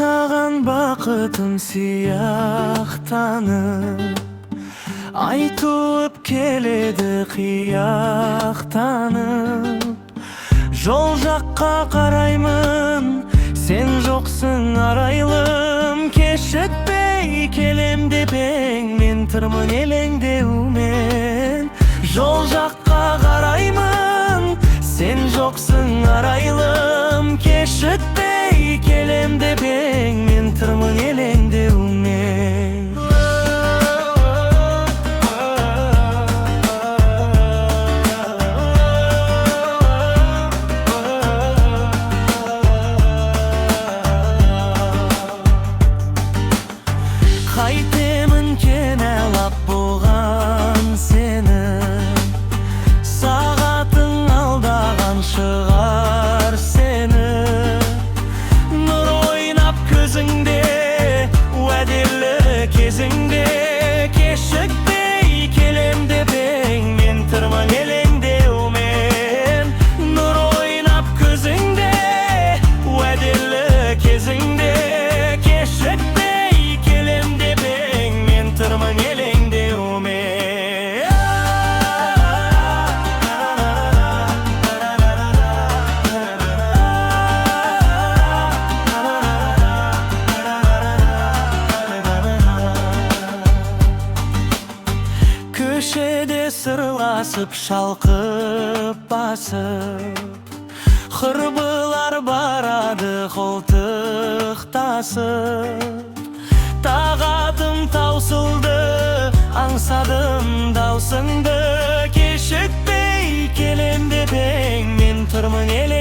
саған бақытым сияқтанып, ай туып келеді қияқтанып. Жол жаққа қараймын, сен жоқсың арайлым. Кешікпей келем деп ең, мен тұрмын елеңдеумен. Жол жаққа қараймын, сен жоқсың арайлым. Кешікпей келем деп ең, мен тұрмын елеңдеумен. Қайтемін кінәлап болған сені, сағатың алдаған шығар сені. Нұр ойнап көзіңде, уәделі кезіңде. Кешікпей келем деп ең, мен тұрмын елеңдеумен. Нұр ойнап көзіңде, уәделі кезіңде. Кешікпей келем деп ең, мен тұрмын елеңдеумен. Көшеде сырласып, шалқып басып, құрбылар барады қолтықтасып. Тағатым таусылды, аңсадым даусыңды. Кешікпей келем деп ең, мен тұрмын елеңдеумен.